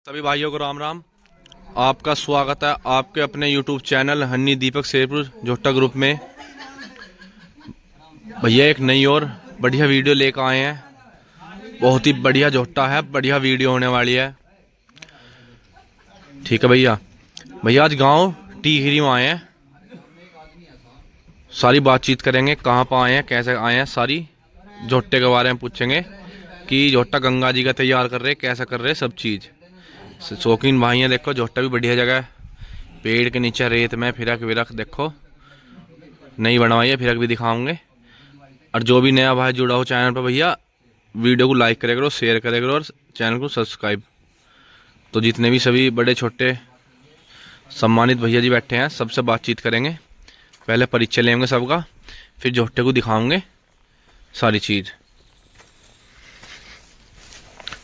सभी भाइयों को राम राम। आपका स्वागत है आपके अपने YouTube चैनल हन्नी दीपक शेरपुर जोट्टा ग्रुप में। भैया एक नई और बढ़िया वीडियो लेकर आए हैं। बहुत ही बढ़िया जोट्टा है, बढ़िया वीडियो होने वाली है। ठीक है भैया। भैया आज गांव टीहरी में आए हैं, सारी बातचीत करेंगे। कहाँ पर आए हैं, कैसे आए हैं, सारी जोट्टे के बारे में पूछेंगे कि जोट्टा गंगा जी का तैयार कर रहे, कैसा कर रहे, सब चीज़। शौकीन भाई हैं, देखो जोट्टा भी बढ़िया जगह है। पेड़ के नीचे रेत में फिरक विरक देखो नई बनवाई है, फिरक भी दिखाऊंगे। और जो भी नया भाई जुड़ा हो चैनल पर, भैया वीडियो को लाइक करे करो, शेयर करे करो और चैनल को सब्सक्राइब। तो जितने भी सभी बड़े छोटे सम्मानित भैया जी बैठे हैं, सबसे बातचीत करेंगे। पहले परिचय लेंगे सबका, फिर जोट्टे को दिखाऊंगे सारी चीज़।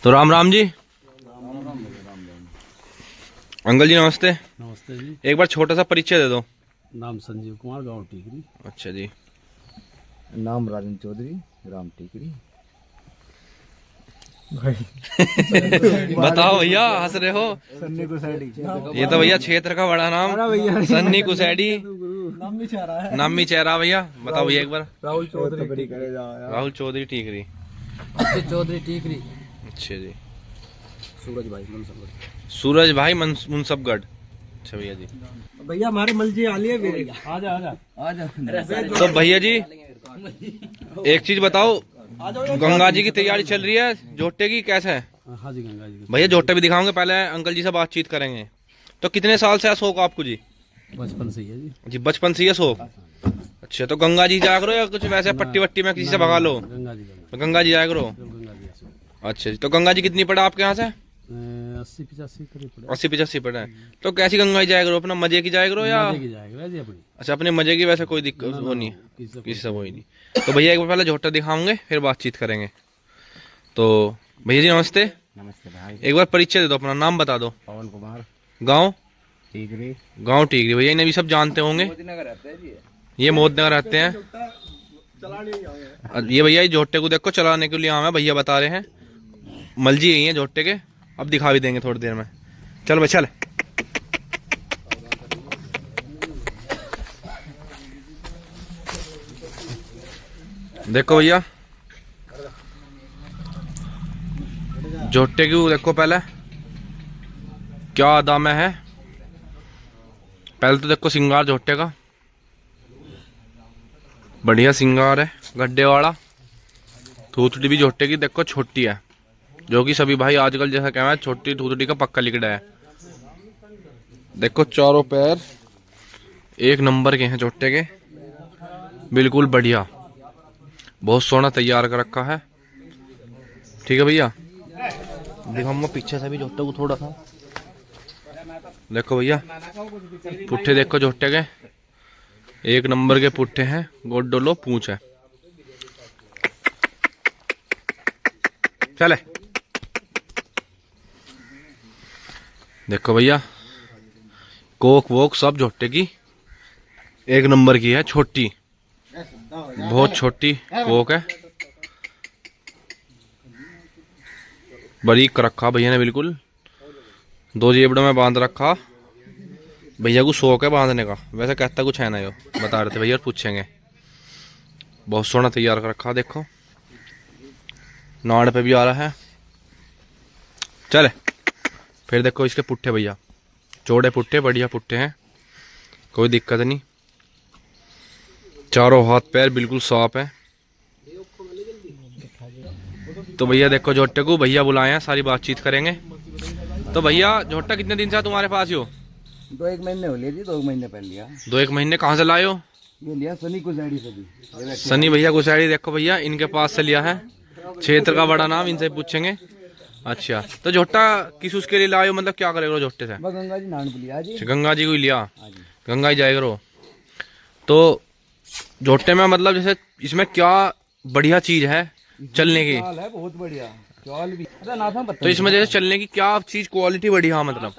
तो राम राम जी। अंकल जी नमस्ते। नमस्ते जी। एक बार छोटा सा परिचय दे दो। नाम संजीव कुमार, गांव टीकरी। अच्छा जी। नाम राजन चौधरी, ग्राम टीकरी। बताओ भैया, हंस रहे हो। सन्नी कुसैडी। ये तो भैया क्षेत्र का बड़ा नाम, सन्नी कुसैडी। नामी चेहरा भैया। बताओ भैया एक बार। राहुल चौधरी। राहुल चौधरी टीकरी। चौधरी टीकरी। अच्छा जी। सूरज भाई मनसबगढ़। सूरज भाई मुंसबगढ़। अच्छा भैया जी। भैया हमारे मलजी आलिए वीरे। आजा आजा आजा। तो भैया जी एक चीज बताओ, गंगा जी की तैयारी चल रही है जोट्टे की, कैसे है? हाँ जी, गंगा जी। भैया जोट्टे भी दिखाओगे, पहले अंकल जी से बातचीत करेंगे। तो कितने साल से है शौक आपको जी? बचपन से ही है जी। जी बचपन से ही है शौक। अच्छा, तो गंगा जी जाया करो या कुछ वैसे पट्टी वट्टी में किसी से भगा लो? गंगा जी गंगा जी जाया करो। गंगा जी। अच्छा जी। तो गंगा जी कितनी पड़ा आपके यहाँ से? 80-85 करीब पड़े। 80-85 पड़ा है। तो कैसी गंगा जी जाया करो, अपना मजे की जाया करो या? मजे की जाएगा जी अपनी। अच्छा, अपने मजे की, वैसे कोई दिक्कत वो नहीं है किसी से, वो ही नहीं। तो भैया एक बार पहले जोट्टा दिखाऊंगे, फिर बातचीत करेंगे। तो भैया जी नमस्ते। नमस्ते भाई। एक बार परिचय दे दो, अपना नाम बता दो। पवन कुमार, गाँव? टीकरी। गाँव टीकरी। भैया इन्हें भी सब जानते होंगे, ये मोदनगर रहते हैं। ये भैया जोट्टे को देखो चलाने के लिए आए, भैया बता रहे हैं। मलजी यही है जोट्टे के, अब दिखा भी देंगे थोड़ी देर में। चल भाई चल। देखो भैया जोट्टे की देखो पहले क्या अदा में है। पहले तो देखो सिंगार जोट्टे का बढ़िया सिंगार है, गड्ढे वाला। थूथड़ी भी जोट्टे की देखो छोटी है, जो कि सभी भाई आजकल जैसा कहना है छोटी थूथड़ी का पक्का लिकड़ा है। देखो चारों पैर एक नंबर के हैं जोट्टे के, बिल्कुल बढ़िया, बहुत सोना तैयार कर रखा है। ठीक है भैया, दिखाऊंगा पीछे से भी जोट्टे को थोड़ा सा। देखो भैया पुट्ठे देखो जोट्टे के, एक नंबर के पुट्ठे हैं। गोड डोलो पूंछ है। चले देखो भैया कोक वोक सब जोट्टे की एक नंबर की है, छोटी, बहुत छोटी कोक है। बारीक रखा भैया ने, बिल्कुल दो जेबड़ों में बांध रखा। भैया को शौक है बांधने का, वैसे कहता कुछ है ना, यो बता रहे थे भैया, पूछेंगे। बहुत सोना तैयार कर रखा, देखो नाड़ पे भी आ रहा है। चले फिर देखो इसके पुट्ठे भैया, चौड़े पुट्ठे, बढ़िया पुट्ठे हैं, कोई दिक्कत नहीं। चारों हाथ पैर बिल्कुल साफ है। तो भैया देखो जोट्टे को भैया बुलाए हैं, सारी बातचीत करेंगे। तो भैया जोट्टा कितने दिन से तुम्हारे पास हो? 2-1 महीने हो लिए जी, 2 महीने पहले लिया। 2-1 महीने। कहाँ से लाए हो? ये लिया सनी कुसैडी से भी। सनी भैया कुसैडी, देखो भैया इनके पास से लिया है। क्षेत्र का बड़ा नाम, इनसे पूछेंगे। अच्छा, तो जोट्टा किस उसके लिए लाए हो, मतलब क्या करेगा जोट्टे से? गंगा जी नान को लिया जी। गंगा जी को ही लिया, गंगा जी जाए करो। तो जोट्टे में मतलब जैसे इसमें क्या बढ़िया चीज है चलने की? चाल है बहुत बढ़िया, चाल भी। तो इसमें जैसे चलने की क्या चीज क्वालिटी बढ़िया, मतलब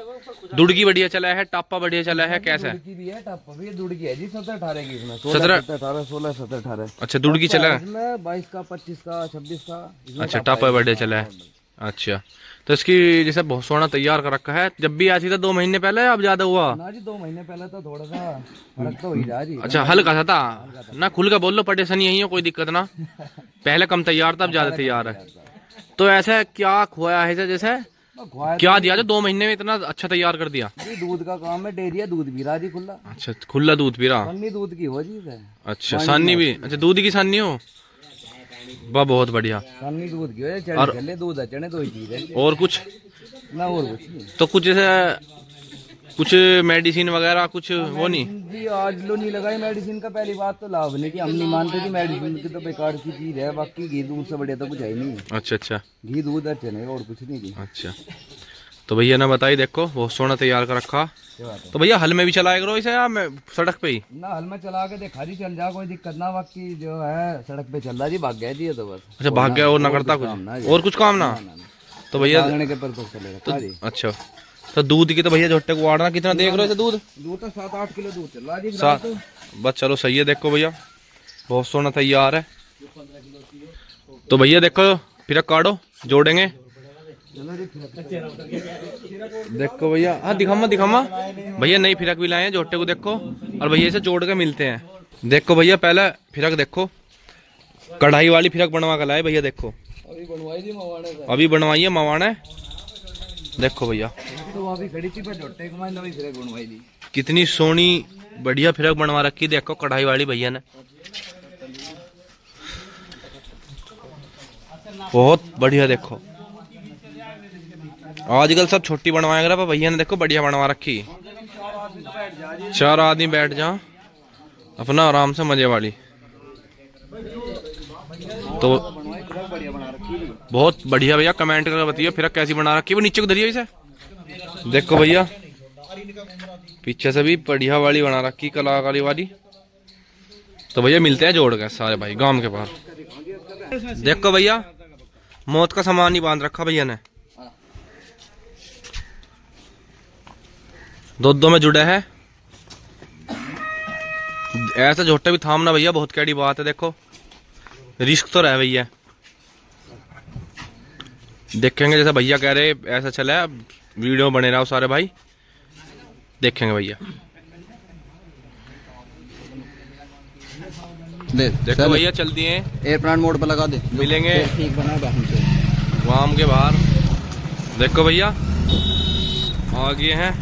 दुड़की बढ़िया चला है, टापा बढ़िया चला है, कैसा है? दुड़की भी है, टापा भी है। दुड़की है जी 17-18 की इसमें। 17-18, 16-17-18। अच्छा दुड़की चला है। 22 का, 25 का, 26 का। अच्छा टापा बढ़िया चला है। अच्छा, तो इसकी जैसे बहुत सोना तैयार कर रखा है। जब भी ऐसी था 2 महीने पहले, अब ज्यादा हुआ? ना जी 2 महीने पहले तो थोड़ा सा फर्क तो ही रहा जी। अच्छा, हल्का सा था ना? खुल का बोल लो, परेशानी यही हो, कोई दिक्कत ना। पहले कम तैयार था, अब ज्यादा तैयार है। तो ऐसा क्या खोया है जैसे क्या दिया जो 2 महीने में इतना अच्छा तैयार कर दिया? जी दूध का काम है, डेयरी है, दूध पी रहा जी खुला। अच्छा, खुला दूध पी रहा। सानी दूध की हो जी है। अच्छा, सानी भी? अच्छा, दूध की सानी हो, वाह बहुत बढ़िया। सानी दूध की हो, चने चले दूध है, चने दो ही चीज है। और कुछ ना और कुछ नहीं। तो कुछ जैसे कुछ मेडिसिन वगैरह कुछ वो नहीं? जी आज लो नहीं लगाई मेडिसिन का। पहली बात तो लाभ नहीं कि हम नहीं मानते कि मेडिसिन की तो बेकार की चीज है। बाकी घी दूध से बढ़िया तो कुछ है ही नहीं। अच्छा अच्छा घी दूध और चने और कुछ नहीं जी। अच्छा, तो भैया ने बताई, देखो बहुत सोना तैयार कर रखा। तो भैया हल में भी चलाया करो इसे, या सड़क पे ही? ना हल में चला के देखा जी, चल जा कोई दिक्कत ना। बाकी जो है सड़क पे चल रहा जी, भाग गया जी ये तो बस। अच्छा, भाग गया और ना करता कुछ और कुछ काम ना? तो भैया के पर तो चलेगा जी। अच्छा, तो दूध की तो भैया झोटे को वाड़ना कितना देख रहे थे? दूध तो 7-8 किलो दूध चल रहा जी। 7 बस, चलो सही है। देखो भैया बहुत सोना तैयार है। तो भैया देखो फिर काटो, जोड़ेंगे। देखो भैया, हाँ दिखामा दिखामा भैया, नई फिरक भी लाए हैं झोटे को, देखो। और भैया इसे जोड़ के मिलते हैं। देखो भैया पहले फिरक देखो, कढ़ाई वाली फिरक बनवा कर लाए भैया। देखो अभी बनवाई जी मवाने से। अभी बनवाई है मवाना। देखो भैया तो वहाँ भी खड़ी थी पर झोटे को मैंने अभी फिरक बनवाई दी। कितनी सोनी बढ़िया फिरक बनवा रखी। देखो कढ़ाई वाली भैया ने, बहुत बढ़िया। देखो आजकल सब छोटी बनवाया करा, पर भैया ने देखो बढ़िया बनवा रखी। 4 आदमी बैठ जा अपना आराम से, मजे वाली। तो बहुत बढ़िया भैया, कमेंट करके बताइए फिर कैसी बना रखी। वो नीचे को धरिए इसे। देखो भैया पीछे से भी बढ़िया वाली बना रखी, कलाकारी वाली। तो भैया मिलते हैं जोड़ के सारे भाई गांव के बाहर। देखो भैया मौत का सामान ही बांध रखा भैया ने, 2 में जुड़े है। ऐसा झोटा भी थामना भैया बहुत कैडी बात है। देखो रिस्क तो रह भैया, देखेंगे जैसा भैया कह रहे ऐसा चला, वीडियो बने रहा सारे भाई देखेंगे भैया। देखो भैया चल दिए, एयरप्लेन मोड पर लगा दे, मिलेंगे ठीक बना है वाम के बाहर। देखो भैया आ गए हैं,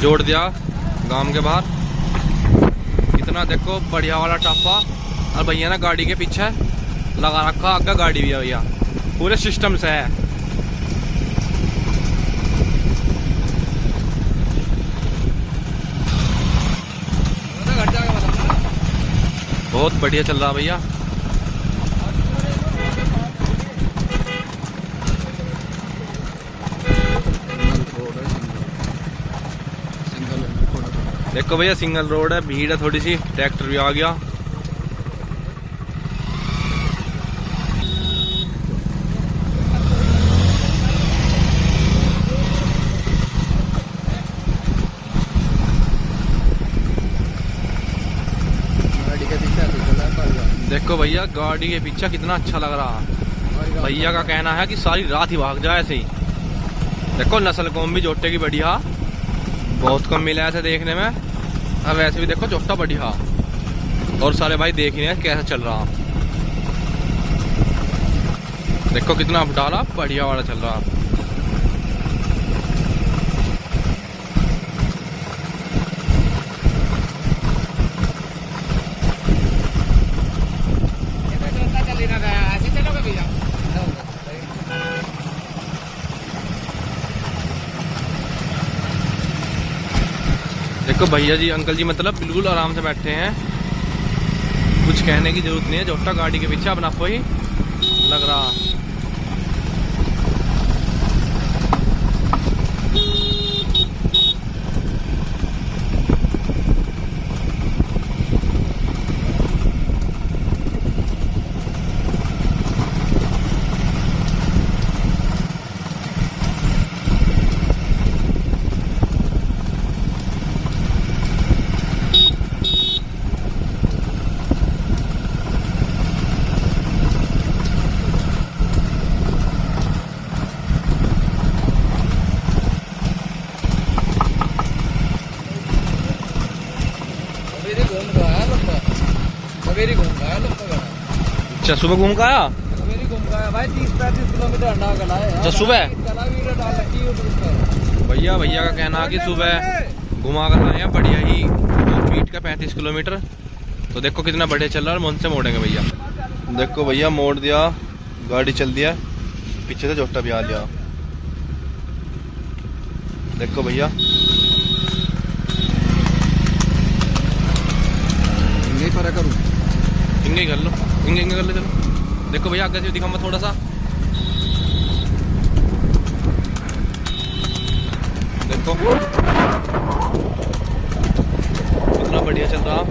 जोड़ दिया गांव के बाहर। कितना देखो बढ़िया वाला टापा, और भैया ना गाड़ी के पीछे लगा रखा आगे गाड़ी भी है भैया, पूरे सिस्टम से है। बहुत बढ़िया चल रहा भैया। देखो भैया सिंगल रोड है, भीड़ है थोड़ी सी, ट्रैक्टर भी आ गया। देखो भैया गाड़ी के पीछे कितना अच्छा लग रहा है। भैया का कहना है कि सारी रात ही भाग जाए ऐसे ही। देखो नस्ल कौम भी जोटे की बढ़िया, बहुत कम मिला ऐसे देखने में। अब वैसे भी देखो जोटा बढ़िया, और सारे भाई देख रहे हैं कैसा चल रहा। देखो कितना डाला बढ़िया वाला चल रहा। देखो भैया जी अंकल जी मतलब बिल्कुल आराम से बैठे हैं, कुछ कहने की जरूरत नहीं है। जोटा गाड़ी के पीछे अपना कोई लग रहा। अच्छा सुबह घूम का आया मेरी घूम का भाई 30-35 किलोमीटर अंडा गला है। अच्छा सुबह गला भी डाल रखी है उधर। भैया का कहना है कि सुबह घुमा कर आए हैं बढ़िया ही 2 फीट का 35 किलोमीटर। तो देखो कितना बढ़िया चल रहा है और मन से मोड़ेंगे भैया। देखो भैया मोड़ दिया, गाड़ी चल दिया, पीछे से जोटा भी आ लिया। देखो भैया इंगे पर करूं इंगे कर लो, इंगे कर लो चलो। देखो भैया आगे से दिखाऊंगा थोड़ा सा, देखो कितना बढ़िया चल रहा,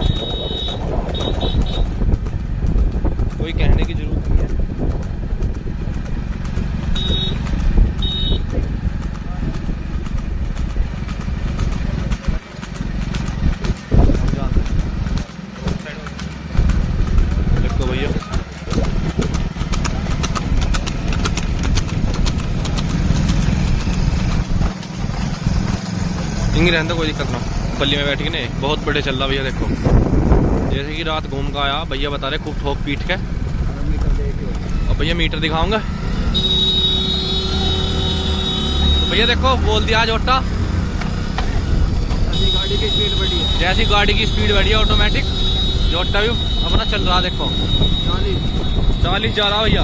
कोई कहने की जरूरत नहीं है। देखो भैया इंग रहने दो, कोई दिक्कत ना, पल्ली में बैठ के नहीं, बहुत बढ़िया चल रहा भैया। देखो जैसे कि रात घूम का आया, भैया बता रहे खूब ठोक पीट के। और भैया मीटर दिखाऊंगा तो भैया देखो बोल दिया जोटा, गाड़ी की स्पीड बढ़ी है। जैसी गाड़ी की स्पीड बढ़ी है ऑटोमेटिक जोटा भी अपना चल रहा। देखो 40 जा रहा भैया,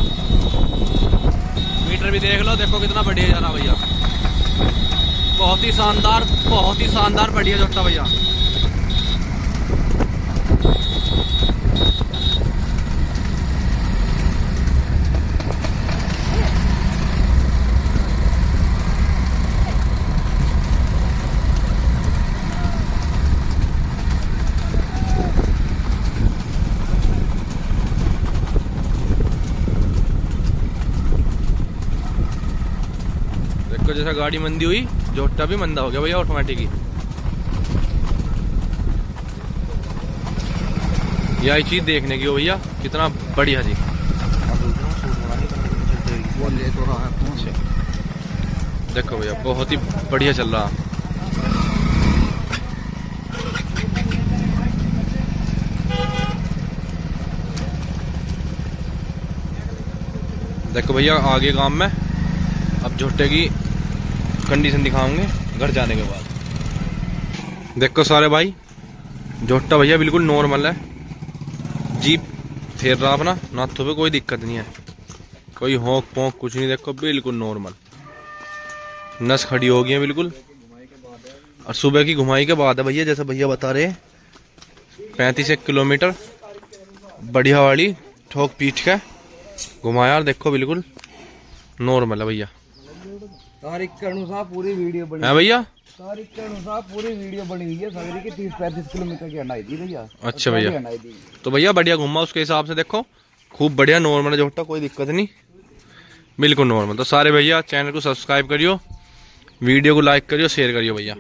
मीटर भी देख लो, देखो कितना बढ़िया जा रहा भैया। बहुत ही शानदार बढ़िया जोटा भैया। देखो जैसा गाड़ी मंदी हुई, जोटा भी मंदा हो गया भैया ऑटोमेटिक ही। यही चीज देखने की हो भैया, कितना बढ़िया जी। देखो भैया बहुत ही बढ़िया चल रहा। देखो भैया आगे गांव में अब झोटे की कंडीशन दिखाऊंगे घर जाने के बाद। देखो सारे भाई झोटा भैया बिल्कुल नॉर्मल है, जीप फेर रहा अपना, नाथों पे कोई दिक्कत नहीं है, कोई होंक पोंक कुछ नहीं। देखो बिल्कुल नॉर्मल, नस खड़ी हो गई है बिल्कुल। और सुबह की घुमाई के बाद है भैया, जैसे भैया बता रहे 35 किलोमीटर बढ़िया वाली ठोक पीट के घुमाया। और देखो बिल्कुल नॉर्मल है भैया। तारीख के अनुसार पूरी वीडियो बनी है भैया, तारीख के अनुसार पूरी वीडियो बनी हुई है। सगरी की 30-35 किलोमीटर की अंडाई थी भैया। अच्छा भैया तो भैया बढ़िया घुमा उसके हिसाब से। देखो खूब बढ़िया नॉर्मल है जोटा, कोई दिक्कत नहीं, बिल्कुल नॉर्मल। तो सारे भैया चैनल को सब्सक्राइब करियो, वीडियो को लाइक करियो, शेयर करियो भैया।